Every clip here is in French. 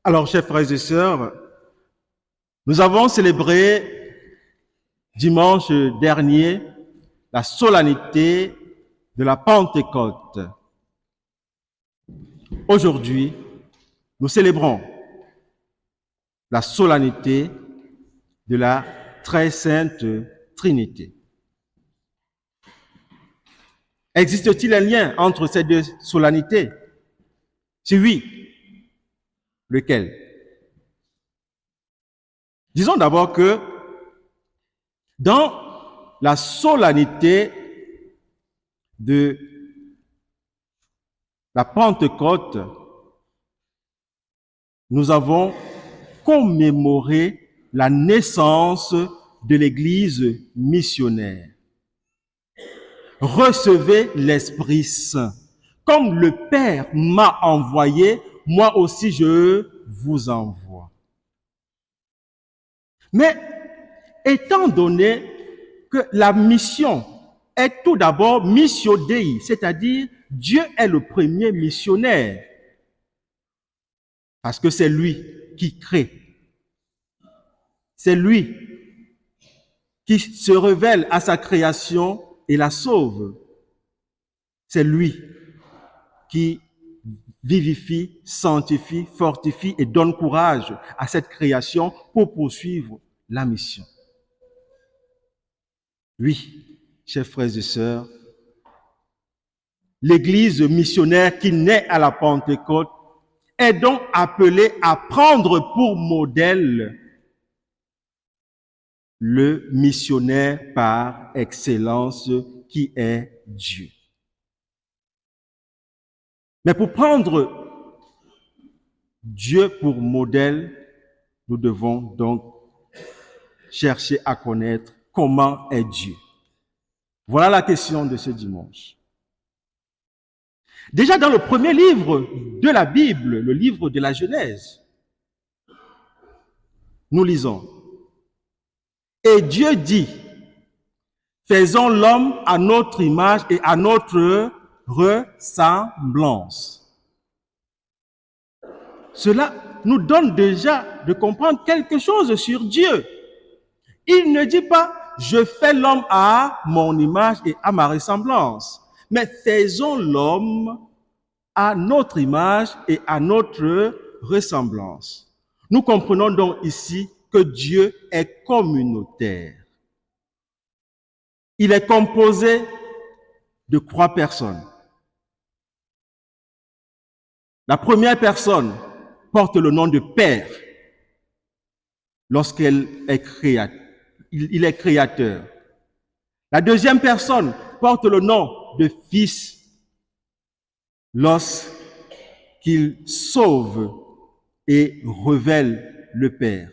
Alors, chers frères et sœurs, nous avons célébré dimanche dernier la solennité de la Pentecôte. Aujourd'hui, nous célébrons la solennité de la très sainte Trinité. Existe-t-il un lien entre ces deux solennités? Si oui, lequel? Disons d'abord que dans la solennité de la Pentecôte, nous avons commémoré la naissance de l'Église missionnaire. Recevez l'Esprit Saint. Comme le Père m'a envoyé, moi aussi je vous envoie. Mais étant donné que la mission est tout d'abord missio Dei, c'est-à-dire Dieu est le premier missionnaire, parce que c'est lui qui crée. C'est lui qui se révèle à sa création et la sauve. C'est lui qui vivifie, sanctifie, fortifie et donne courage à cette création pour poursuivre la mission. Oui, chers frères et sœurs, l'Église missionnaire qui naît à la Pentecôte est donc appelée à prendre pour modèle le missionnaire par excellence qui est Dieu. Mais pour prendre Dieu pour modèle, nous devons donc chercher à connaître comment est Dieu. Voilà la question de ce dimanche. Déjà dans le premier livre de la Bible, le livre de la Genèse, nous lisons: Et Dieu dit, faisons l'homme à notre image et à notre ressemblance. Cela nous donne déjà de comprendre quelque chose sur Dieu. Il ne dit pas, je fais l'homme à mon image et à ma ressemblance, mais faisons l'homme à notre image et à notre ressemblance. Nous comprenons donc ici que Dieu est communautaire. Il est composé de 3 personnes. La première personne porte le nom de Père lorsqu'il est créateur. La deuxième personne porte le nom de Fils lorsqu'il sauve et révèle le Père.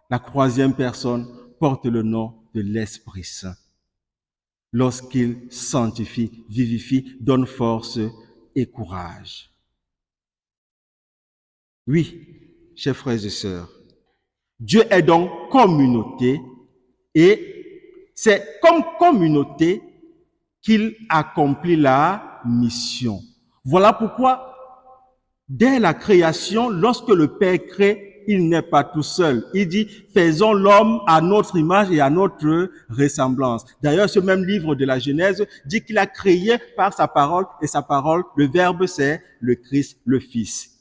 La troisième personne porte le nom de l'Esprit Saint lorsqu'il sanctifie, vivifie, donne force et courage. Oui, chers frères et sœurs, Dieu est donc communauté et c'est comme communauté qu'il accomplit la mission. Voilà pourquoi, dès la création, lorsque le Père crée, il n'est pas tout seul. Il dit, faisons l'homme à notre image et à notre ressemblance. D'ailleurs, ce même livre de la Genèse dit qu'il a créé par sa parole, et sa parole, le Verbe, c'est le Christ, le Fils.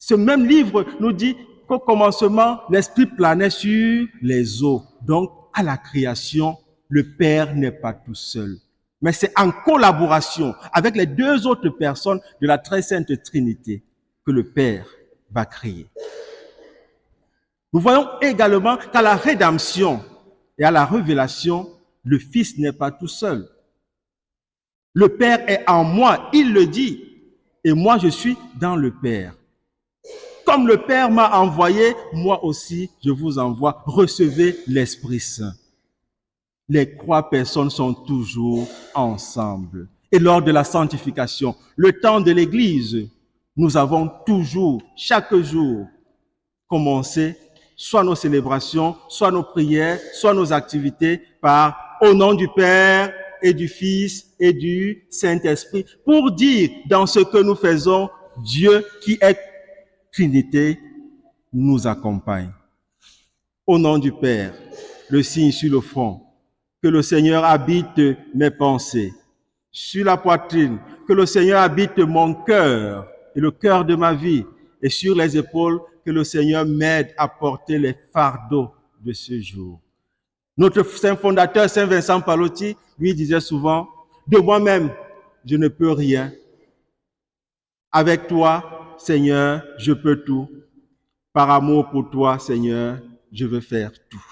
Ce même livre nous dit qu'au commencement, l'Esprit planait sur les eaux. Donc, à la création, le Père n'est pas tout seul. Mais c'est en collaboration avec les 2 autres personnes de la très sainte Trinité que le Père va créer. Nous voyons également qu'à la rédemption et à la révélation, le Fils n'est pas tout seul. Le Père est en moi, il le dit, et moi je suis dans le Père. Comme le Père m'a envoyé, moi aussi je vous envoie. Recevez l'Esprit Saint. Les 3 personnes sont toujours ensemble. Et lors de la sanctification, le temps de l'Église, nous avons toujours, chaque jour, commencé soit nos célébrations, soit nos prières, soit nos activités par « Au nom du Père et du Fils et du Saint-Esprit » pour dire dans ce que nous faisons, Dieu qui est Trinité nous accompagne. Au nom du Père, le signe sur le front, que le Seigneur habite mes pensées. Sur la poitrine, que le Seigneur habite mon cœur et le cœur de ma vie. Et sur les épaules, que le Seigneur m'aide à porter les fardeaux de ce jour. Notre saint fondateur, Saint Vincent Pallotti, lui disait souvent, de moi-même, je ne peux rien. Avec toi, Seigneur, je peux tout. Par amour pour toi, Seigneur, je veux faire tout.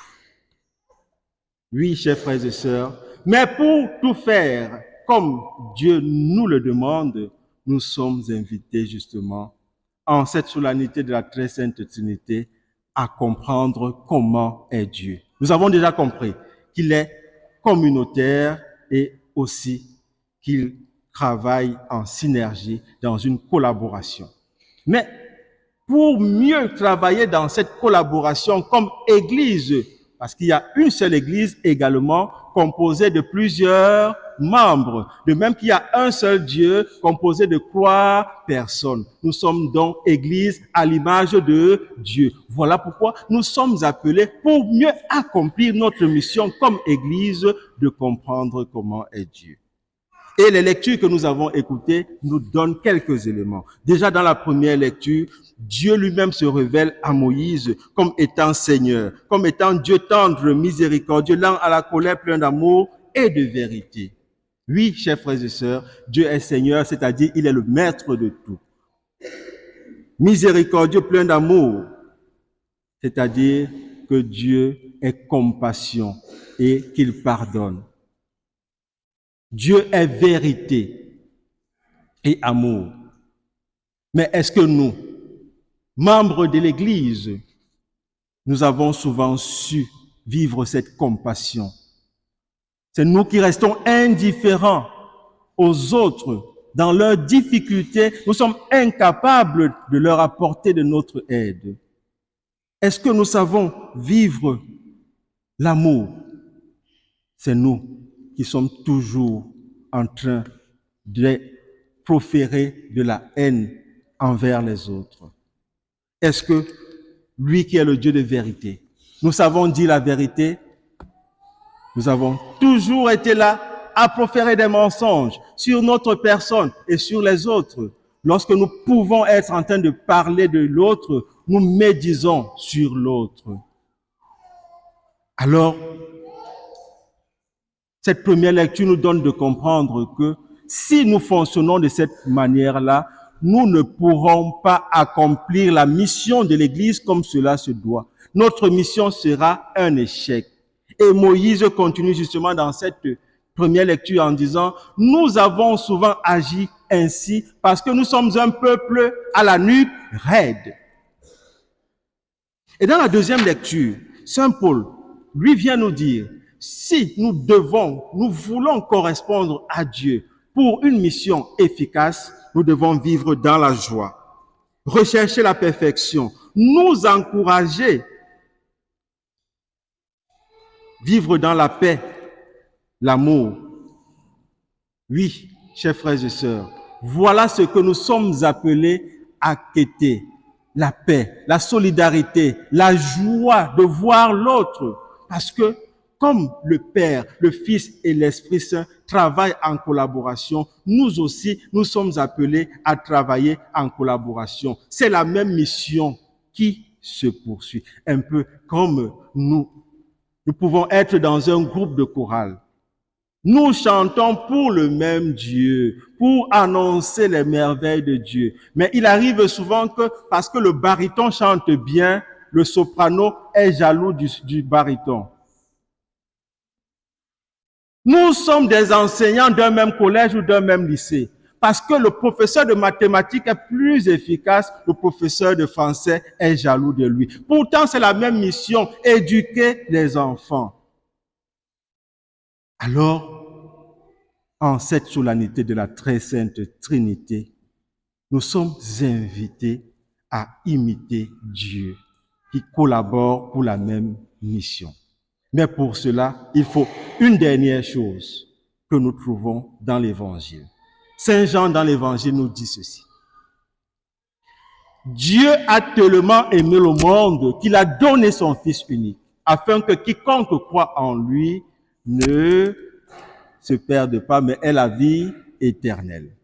Oui, chers frères et sœurs, mais pour tout faire comme Dieu nous le demande, nous sommes invités justement en cette solennité de la très sainte Trinité à comprendre comment est Dieu. Nous avons déjà compris qu'il est communautaire et aussi qu'il travaille en synergie dans une collaboration. Mais pour mieux travailler dans cette collaboration comme Église, parce qu'il y a une seule Église également composée de plusieurs membres, de même qu'il y a un seul Dieu composé de 3 personnes. Nous sommes donc Église à l'image de Dieu. Voilà pourquoi nous sommes appelés pour mieux accomplir notre mission comme Église de comprendre comment est Dieu. Et les lectures que nous avons écoutées nous donnent quelques éléments. Déjà dans la première lecture, Dieu lui-même se révèle à Moïse comme étant Seigneur, comme étant Dieu tendre, miséricordieux, lent à la colère, plein d'amour et de vérité. Oui, chers frères et sœurs, Dieu est Seigneur, c'est-à-dire il est le maître de tout. Miséricordieux, plein d'amour, c'est-à-dire que Dieu est compassion et qu'il pardonne. Dieu est vérité et amour. Mais est-ce que nous, membres de l'Église, nous avons souvent su vivre cette compassion? C'est nous qui restons indifférents aux autres dans leurs difficultés. Nous sommes incapables de leur apporter de notre aide. Est-ce que nous savons vivre l'amour? C'est nous qui sommes toujours en train de proférer de la haine envers les autres. Est-ce que lui qui est le Dieu de vérité, nous savons dire la vérité? Nous avons toujours été là à proférer des mensonges sur notre personne et sur les autres. Lorsque nous pouvons être en train de parler de l'autre, nous médisons sur l'autre. Alors, cette première lecture nous donne de comprendre que si nous fonctionnons de cette manière-là, nous ne pourrons pas accomplir la mission de l'Église comme cela se doit. Notre mission sera un échec. Et Moïse continue justement dans cette première lecture en disant, nous avons souvent agi ainsi parce que nous sommes un peuple à la nuque raide. Et dans la deuxième lecture, Saint Paul, lui vient nous dire, si nous voulons correspondre à Dieu pour une mission efficace, nous devons vivre dans la joie, rechercher la perfection, nous encourager, vivre dans la paix, l'amour. Oui, chers frères et sœurs, voilà ce que nous sommes appelés à quêter. La paix, la solidarité, la joie de voir l'autre. Parce que comme le Père, le Fils et l'Esprit Saint travaillent en collaboration, nous aussi, nous sommes appelés à travailler en collaboration. C'est la même mission qui se poursuit. Un peu comme nous pouvons être dans un groupe de chorale. Nous chantons pour le même Dieu, pour annoncer les merveilles de Dieu. Mais il arrive souvent que, parce que le baryton chante bien, le soprano est jaloux du baryton. Nous sommes des enseignants d'un même collège ou d'un même lycée. Parce que le professeur de mathématiques est plus efficace, le professeur de français est jaloux de lui. Pourtant, c'est la même mission, éduquer les enfants. Alors, en cette solennité de la très sainte Trinité, nous sommes invités à imiter Dieu qui collabore pour la même mission. Mais pour cela, il faut une dernière chose que nous trouvons dans l'Évangile. Saint Jean dans l'Évangile nous dit ceci. Dieu a tellement aimé le monde qu'il a donné son Fils unique, afin que quiconque croit en lui ne se perde pas, mais ait la vie éternelle.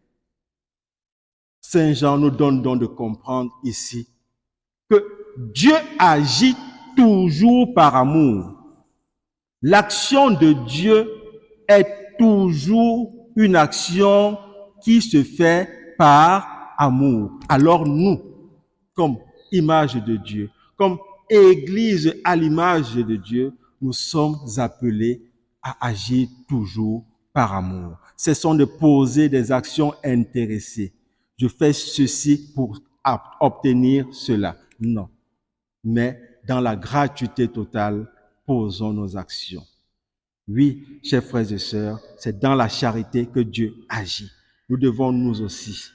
Saint Jean nous donne donc de comprendre ici que Dieu agit toujours par amour. L'action de Dieu est toujours une action qui se fait par amour. Alors nous, comme image de Dieu, comme Église à l'image de Dieu, nous sommes appelés à agir toujours par amour. Cessons de poser des actions intéressées. Je fais ceci pour obtenir cela. Non. Mais dans la gratuité totale, posons nos actions. Oui, chers frères et sœurs, c'est dans la charité que Dieu agit. Nous devons nous aussi,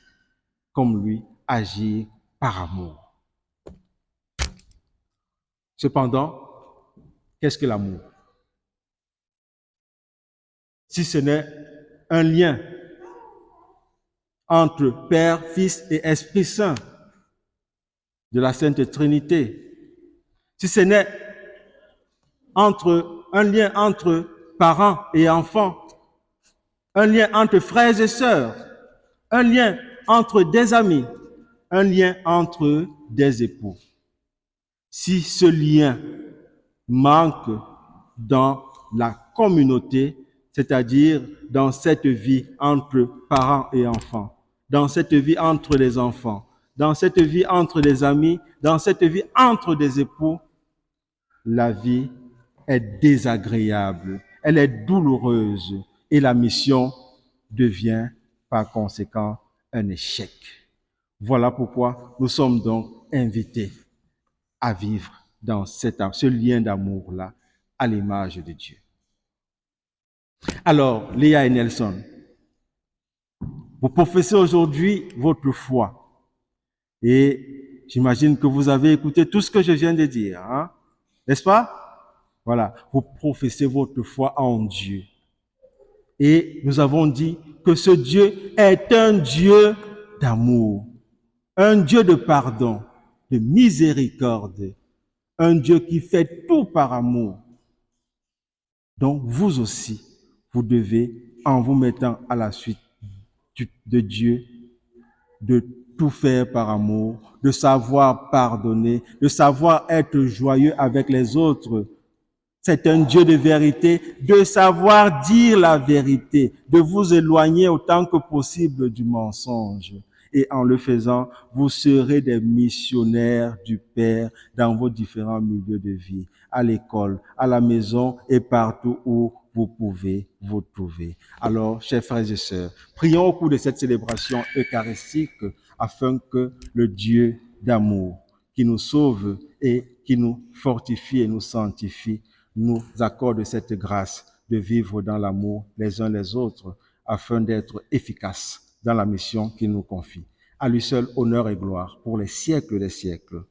comme lui, agir par amour. Cependant, qu'est-ce que l'amour? Si ce n'est un lien entre Père, Fils et Esprit Saint de la Sainte Trinité, si ce n'est un lien entre parents et enfants, un lien entre frères et sœurs, un lien entre des amis, un lien entre des époux. Si ce lien manque dans la communauté, c'est-à-dire dans cette vie entre parents et enfants, dans cette vie entre les enfants, dans cette vie entre les amis, dans cette vie entre des époux, la vie est désagréable, elle est douloureuse et la mission devient par conséquent un échec. Voilà pourquoi nous sommes donc invités à vivre dans ce lien d'amour-là à l'image de Dieu. Alors, Léa et Nelson, vous professez aujourd'hui votre foi et j'imagine que vous avez écouté tout ce que je viens de dire, hein? N'est-ce pas? Voilà, vous professez votre foi en Dieu. Et nous avons dit que ce Dieu est un Dieu d'amour, un Dieu de pardon, de miséricorde, un Dieu qui fait tout par amour. Donc vous aussi, vous devez, en vous mettant à la suite de Dieu, de tout faire par amour, de savoir pardonner, de savoir être joyeux avec les autres. C'est un Dieu de vérité, de savoir dire la vérité, de vous éloigner autant que possible du mensonge. Et en le faisant, vous serez des missionnaires du Père dans vos différents milieux de vie, à l'école, à la maison et partout où vous pouvez vous trouver. Alors, chers frères et sœurs, prions au cours de cette célébration eucharistique afin que le Dieu d'amour qui nous sauve et qui nous fortifie et nous sanctifie nous accorde cette grâce de vivre dans l'amour les uns les autres afin d'être efficaces dans la mission qu'il nous confie. À lui seul honneur et gloire pour les siècles des siècles.